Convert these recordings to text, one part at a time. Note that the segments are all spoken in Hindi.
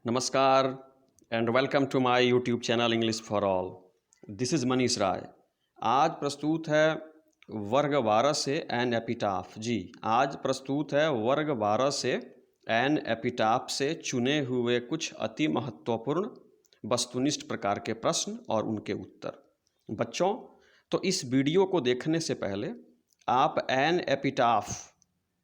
नमस्कार and welcome to my YouTube channel English for all. This is Manish Rai. आज प्रस्तुत है वर्ग 12 से एन एपिटाफ। जी, आज प्रस्तुत है वर्ग 12 से एन एपिटाफ से चुने हुए कुछ अति महत्वपूर्ण वस्तुनिष्ठ प्रकार के प्रश्न और उनके उत्तर। बच्चों, तो इस वीडियो को देखने से पहले आप एन एपिटाफ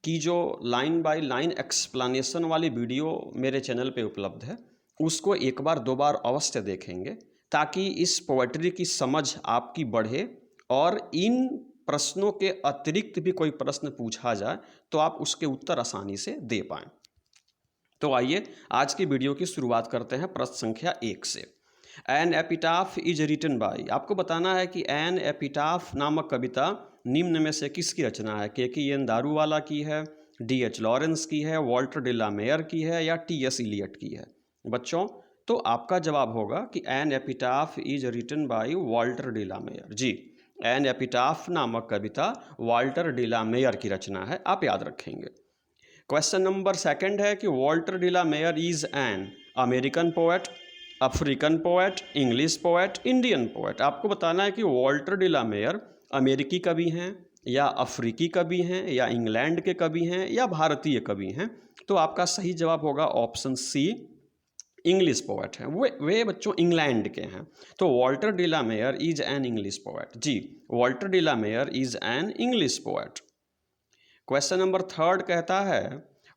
की जो लाइन बाय लाइन एक्सप्लेनेशन वाली वीडियो मेरे चैनल पे उपलब्ध है उसको एक बार दो बार अवश्य देखेंगे, ताकि इस पोएट्री की समझ आपकी बढ़े और इन प्रश्नों के अतिरिक्त भी कोई प्रश्न पूछा जाए तो आप उसके उत्तर आसानी से दे पाएँ। तो आइए आज की वीडियो की शुरुआत करते हैं प्रश्न संख्या 1 से। An epitaph is written by, आपको बताना है कि एन एपिटाफ नामक कविता निम्न में से किसकी रचना है। के एन दारूवाला की है, डी.एच. लॉरेंस की है, वॉल्टर डे ला मेयर की है या टी.एस. इलियट की है। बच्चों, तो आपका जवाब होगा कि an epitaph is written by Walter de la Mare. जी, एन एपिटाफ नामक कविता वॉल्टर डे ला मेयर की रचना है, आप याद रखेंगे। क्वेश्चन नंबर 2 है कि Walter de la Mare is an American poet, African poet, English poet, Indian poet. आपको बताना है कि वॉल्टर डे ला मेयर अमेरिकी कवि हैं या अफ्रीकी कवि हैं या इंग्लैंड के कवि हैं या भारतीय कवि हैं। तो आपका सही जवाब होगा ऑप्शन सी, इंग्लिश पोएट हैं। वे बच्चों इंग्लैंड के हैं। तो Walter de la Mare is an English poet. जी, Walter de la Mare is an English poet. Question number 3 कहता है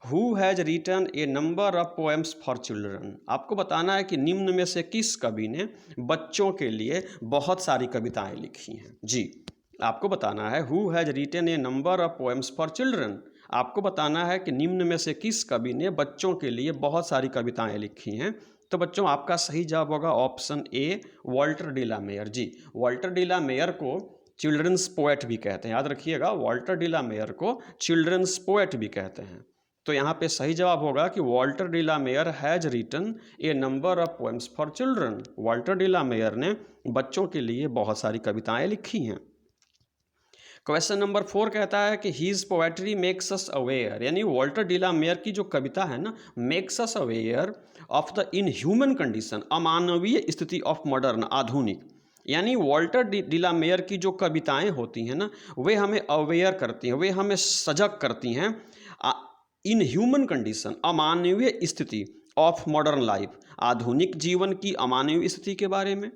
who has written a number of poems for children. आपको बताना है कि निम्न में से किस कवि ने बच्चों के लिए बहुत सारी कविताएं लिखी हैं। जी, आपको बताना है who has written a number of poems for children. आपको बताना है कि निम्न में से किस कवि ने बच्चों के लिए बहुत सारी कविताएं लिखी हैं। तो बच्चों आपका सही जवाब होगा option A, Walter de la Mare. जी, वॉल्टर डे ला मेयर को चिल्ड्रंस पोएट भी कहते हैं, याद रखिएगा, वॉल्टर डे ला मेयर को चिल्ड्रंस पोएट भी कहते हैं। तो यहाँ पे सही जवाब होगा कि Walter de la Mare has written a number of poems for children. Walter de la Mare ने बच्चों के लिए बहुत सारी कविताएं लिखी हैं। क्वेश्चन नंबर 4 कहता है कि his poetry makes us aware, यानी वॉल्टर डे ला मेयर की जो कविता है ना, makes us aware of the inhuman condition, अमानवीय स्थिति ऑफ मॉडर्न, आधुनिक। यानी वॉल्टर डे ला मेयर की जो कविताएं होती हैं ना, वे हमें अवेयर करती हैं, वे हमें सजग करती हैं इन ह्यूमन कंडीशन, अमानवीय स्थिति ऑफ मॉडर्न लाइफ, आधुनिक जीवन की अमानवीय स्थिति के बारे में,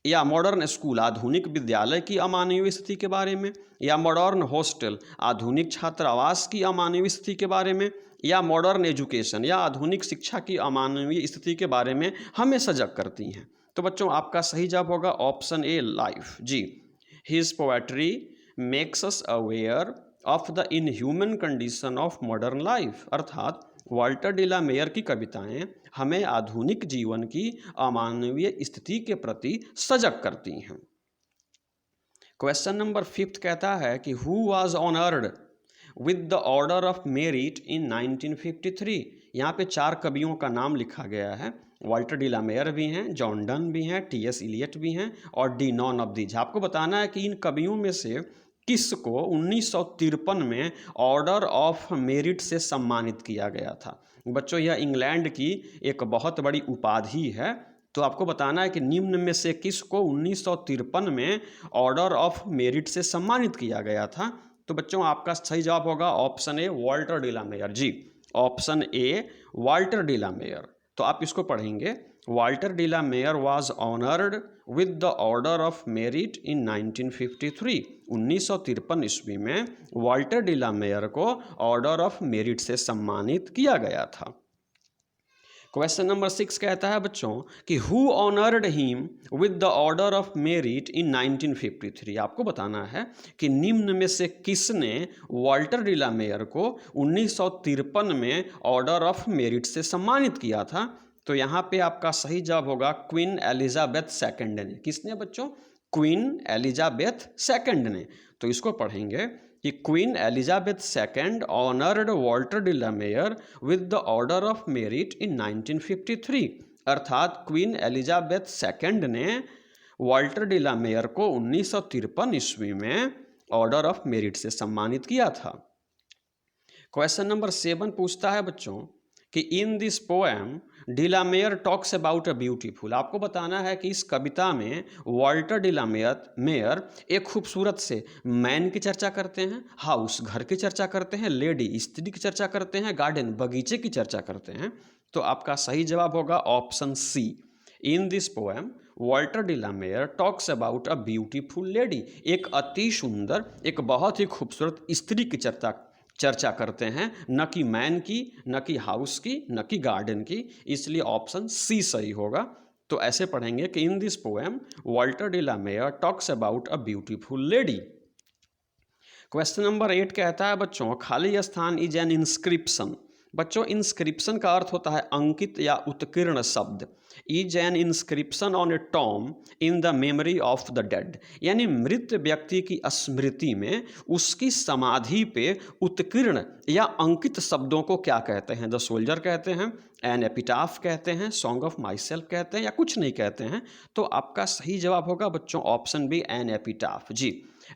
या मॉडर्न स्कूल, आधुनिक विद्यालय की अमानवीय स्थिति के बारे में, या मॉडर्न हॉस्टल, आधुनिक छात्रावास की अमानवीय स्थिति के बारे में, या मॉडर्न एजुकेशन या आधुनिक शिक्षा की अमानवीय स्थिति के बारे में हमें सजग करती हैं। तो बच्चों आपका सही जवाब होगा ऑप्शन ए, लाइफ। जी, his poetry makes us aware of the inhuman condition of modern life, अर्थात वॉल्टर डे ला मेयर की कविताएं हमें आधुनिक जीवन की अमानवीय स्थिति के प्रति सजग करती हैं। क्वेश्चन नंबर 5 कहता है कि who was honoured with the Order of Merit in 1953। यहाँ पे 4 कवियों का नाम लिखा गया है। वॉल्टर डे ला मेयर भी हैं, जॉन डन भी हैं, टी.एस. इलियट भी हैं और डी नॉन ऑफ दीज। आपको बताना है कि इन कवियों में से किसको 1953 में ऑर्डर ऑफ मेरिट से सम्मानित किया गया था। बच्चों, यह इंग्लैंड की एक बहुत बड़ी उपाधि है। तो आपको बताना है कि निम्न में से किसको 1953 में ऑर्डर ऑफ मेरिट से सम्मानित किया गया था। तो बच्चों आपका सही जवाब होगा option A, Walter de la Mare. जी, option A, Walter de la Mare. तो आप इसको पढ़ेंगे, Walter de la Mare was honoured with the Order of Merit in 1953। 1953 ईस्वी में वॉल्टर डे ला मेयर को ऑर्डर ऑफ मेरिट से सम्मानित किया गया था। क्वेश्चन नंबर 6 कहता है बच्चों कि who honoured him with the Order of Merit in 1953। आपको बताना है कि निम्न में से किसने वॉल्टर डे ला मेयर को 1953 में ऑर्डर ऑफ मेरिट से सम्मानित किया था। तो यहाँ पे आपका सही जवाब होगा क्वीन एलिजाबेथ सेकंड ने। किसने बच्चों? क्वीन एलिजाबेथ सेकंड ने। तो इसको पढ़ेंगे कि Queen Elizabeth second honoured Walter de la Mare with the Order of Merit in 1953, अर्थात क्वीन एलिजाबेथ सेकंड ने वॉल्टर डे ला मेयर को 1953 ईस्वी में ऑर्डर ऑफ मेरिट से सम्मानित किया था। क्वेश्चन नंबर 7 पूछता है बच्चों कि in this poem De la Mare talks about a beautiful, आपको बताना है कि इस कविता में वॉल्टर डिलामेयर एक खूबसूरत से मैन की चर्चा करते हैं, हाउस घर की चर्चा करते हैं, लेडी स्त्री की चर्चा करते हैं, गार्डन बगीचे की चर्चा करते हैं। तो आपका सही जवाब होगा option C. In this poem Walter De la Mare talks about a beautiful lady, एक अति सुंदर, एक बहुत ही खूबसूरत स्त्री की चर्चा करते हैं, न कि मैन की, न कि हाउस की, न कि गार्डन की, इसलिए ऑप्शन सी सही होगा। तो ऐसे पढ़ेंगे कि in this poem Walter De la Mare talks about a beautiful lady. Question number 8 कहता है बच्चों, खाली स्थान इज एन इंस्क्रिप्शन। बच्चों इंस्क्रिप्शन का अर्थ होता है अंकित या उत्कीर्ण शब्द। Is an inscription on a tomb in the memory of the dead, यानी मृत व्यक्ति की स्मृति में उसकी समाधि पे उत्कीर्ण या अंकित शब्दों को क्या कहते हैं? द सोल्जर कहते हैं, एन एपिटाफ कहते हैं, सॉन्ग ऑफ माई सेल्फ कहते हैं, या कुछ नहीं कहते हैं। तो आपका सही जवाब होगा बच्चों ऑप्शन बी, एन एपिटाफ। जी,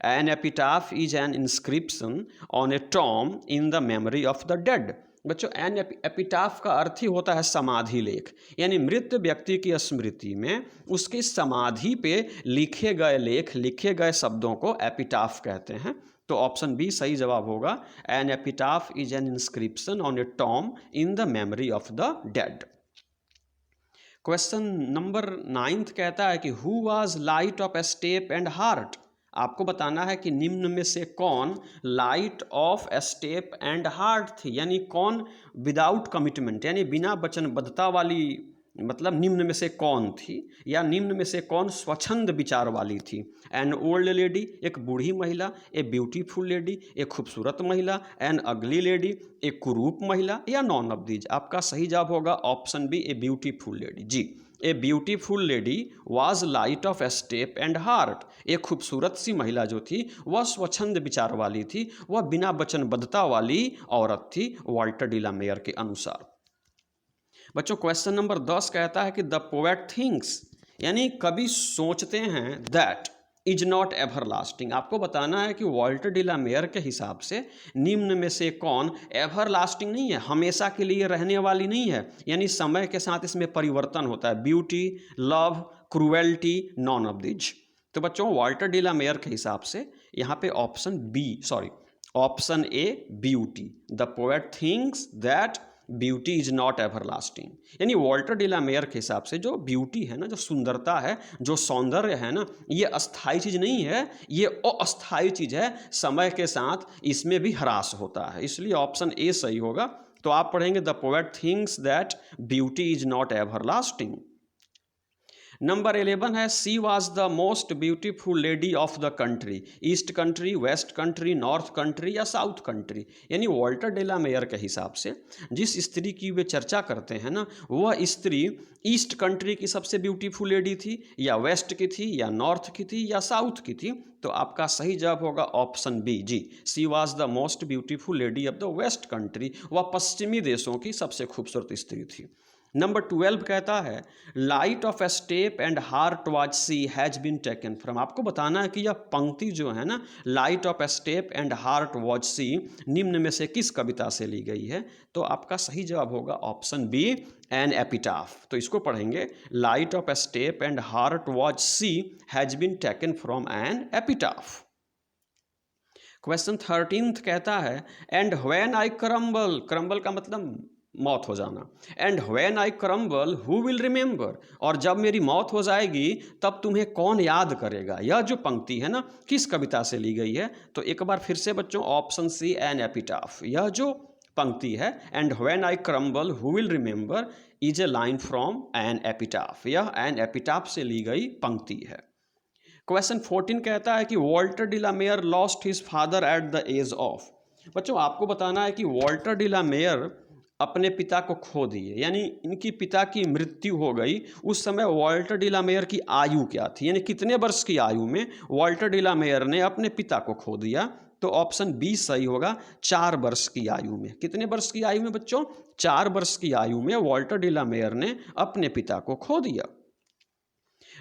an epitaph is an inscription on a tomb in the memory of the dead. बच्चों एन एपिटाफ का अर्थ ही होता है समाधि लेख, यानी मृत व्यक्ति की स्मृति में उसकी समाधि पे लिखे गए लेख, लिखे गए शब्दों को एपिटाफ कहते हैं। तो ऑप्शन बी सही जवाब होगा, an epitaph is an inscription on a tomb in the memory of the dead. Question number 9 कहता है कि who was light of step and heart. आपको बताना है कि निम्न में से कौन light of step and heart थी, यानी कौन विदाउट कमिटमेंट यानी बिना वचनबद्धता वाली, मतलब निम्न में से कौन थी, या निम्न में से कौन स्वच्छंद विचार वाली थी? एन ओल्ड लेडी, एक बूढ़ी महिला, ए ब्यूटीफुल लेडी, एक खूबसूरत महिला, एन अगली लेडी, एक कुरूप महिला, या नॉन ऑफ दीज। आपका सही जवाब होगा option B, a beautiful lady. जी, a beautiful lady was light of step and heart, एक खूबसूरत सी महिला जो थी वह स्वच्छंद विचार वाली थी, वह बिना वचनबद्धता वाली औरत थी वॉल्टर डिलामेयर के अनुसार। बच्चों क्वेश्चन नंबर 10 कहता है कि द पोएट थिंक्स, यानी कवि सोचते हैं, that is not ever lasting. आपको बताना है कि वॉल्टर डिलामेयर के हिसाब से निम्न में से कौन एवर लास्टिंग नहीं है, हमेशा के लिए रहने वाली नहीं है, यानी समय के साथ इसमें परिवर्तन होता है। Beauty, love, cruelty, none of these. तो बच्चों वॉल्टर डिलामेयर के हिसाब से यहाँ पे option A beauty, the poet thinks that beauty is not ever lasting, यानी वॉल्टर डिलामेयर के हिसाब से जो ब्यूटी है ना, जो सुंदरता है, जो सौंदर्य है ना, ये अस्थायी चीज़ नहीं है, ये अस्थायी चीज़ है, समय के साथ इसमें भी ह्रास होता है, इसलिए ऑप्शन ए सही होगा। तो आप पढ़ेंगे the poet thinks that beauty is not ever lasting. Number 11 है she was the most beautiful lady of the country, east country, west country, north country, या साउथ कंट्री। यानी वॉल्टर डिलामेयर के हिसाब से जिस स्त्री की वे चर्चा करते हैं ना, वह स्त्री ईस्ट कंट्री की सबसे ब्यूटीफुल लेडी थी, या वेस्ट की थी, या नॉर्थ की थी, या साउथ की थी। तो आपका सही जवाब होगा ऑप्शन बी। जी, she was the most beautiful lady of the west country, वह पश्चिमी देशों की सबसे खूबसूरत स्त्री थी। नंबर 12 कहता है light of a step and heart was she has been taken from. आपको बताना है कि यह पंक्ति जो है ना, light of a step and heart was she, निम्न में से किस कविता से ली गई है? तो आपका सही जवाब होगा ऑप्शन बी, एन एपिटाफ। तो इसको पढ़ेंगे, light of a step and heart was she has been taken from an epitaph. Question 13 कहता है and when I crumble, crumble का मतलब मौत हो जाना, and when I crumble who will remember, और जब मेरी मौत हो जाएगी तब तुम्हें कौन याद करेगा। यह जो पंक्ति है ना, किस कविता से ली गई है? तो एक बार फिर से बच्चों ऑप्शन सी, एन एपिटाफ। यह जो पंक्ति है and when I crumble who will remember is a line from an epitaph, यह एन एपिटाफ से ली गई पंक्ति है। क्वेश्चन 14 कहता है कि Walter De la Mare lost his father at the age of. बच्चों आपको बताना है कि वॉल्टर डिलामेयर अपने पिता को खो दिए, यानी इनकी पिता की मृत्यु हो गई। उस समय वॉल्टर डिलामेयर की आयु क्या थी, यानी कितने वर्ष की आयु में वॉल्टर डिलामेयर ने अपने पिता को खो दिया? तो ऑप्शन बी सही होगा, 4 वर्ष की आयु में। कितने वर्ष की आयु में बच्चों? 4 वर्ष की आयु में वॉल्टर डिलामेयर ने अपने पिता को खो दिया।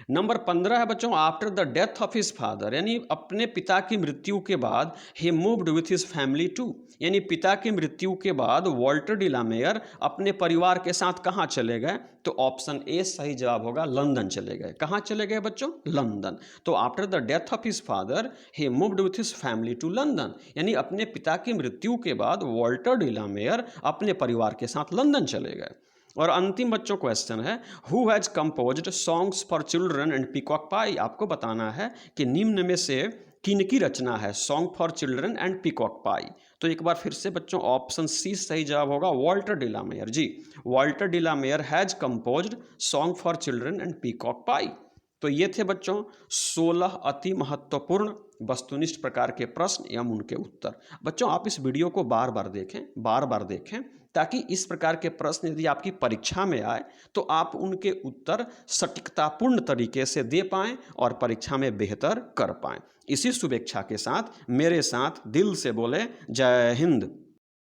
नंबर 15 है बच्चों, after the death of his father, यानी अपने पिता की मृत्यु के बाद ही moved with his family to, यानी पिता की मृत्यु के बाद वॉल्टर डिलामेयर अपने परिवार के साथ कहाँ चले गए? तो ऑप्शन ए सही जवाब होगा, लंदन चले गए। कहाँ चले गए बच्चों? लंदन। तो after the death of his father he moved with his family to London, यानी अपने पिता की मृत्यु के बाद वॉल्टर डिलामेयर अपने परिवार के साथ लंदन चले गए। और अंतिम बच्चों क्वेश्चन है, who has composed songs for children and peacock pie. आपको बताना है कि निम्न में से किनकी रचना है song for children and peacock pie. तो एक बार फिर से बच्चों ऑप्शन सी सही जवाब होगा, वॉल्टर डिलामेयर। जी, Walter De la Mare has composed song for children and peacock pie. तो ये थे बच्चों 16 अति महत्वपूर्ण वस्तुनिष्ठ प्रकार के प्रश्न एवं उनके उत्तर। बच्चों आप इस वीडियो को बार बार देखें ताकि इस प्रकार के प्रश्न यदि आपकी परीक्षा में आए तो आप उनके उत्तर सटीकतापूर्ण तरीके से दे पाएं और परीक्षा में बेहतर कर पाएं। इसी शुभेच्छा के साथ मेरे साथ दिल से बोले जय हिंद।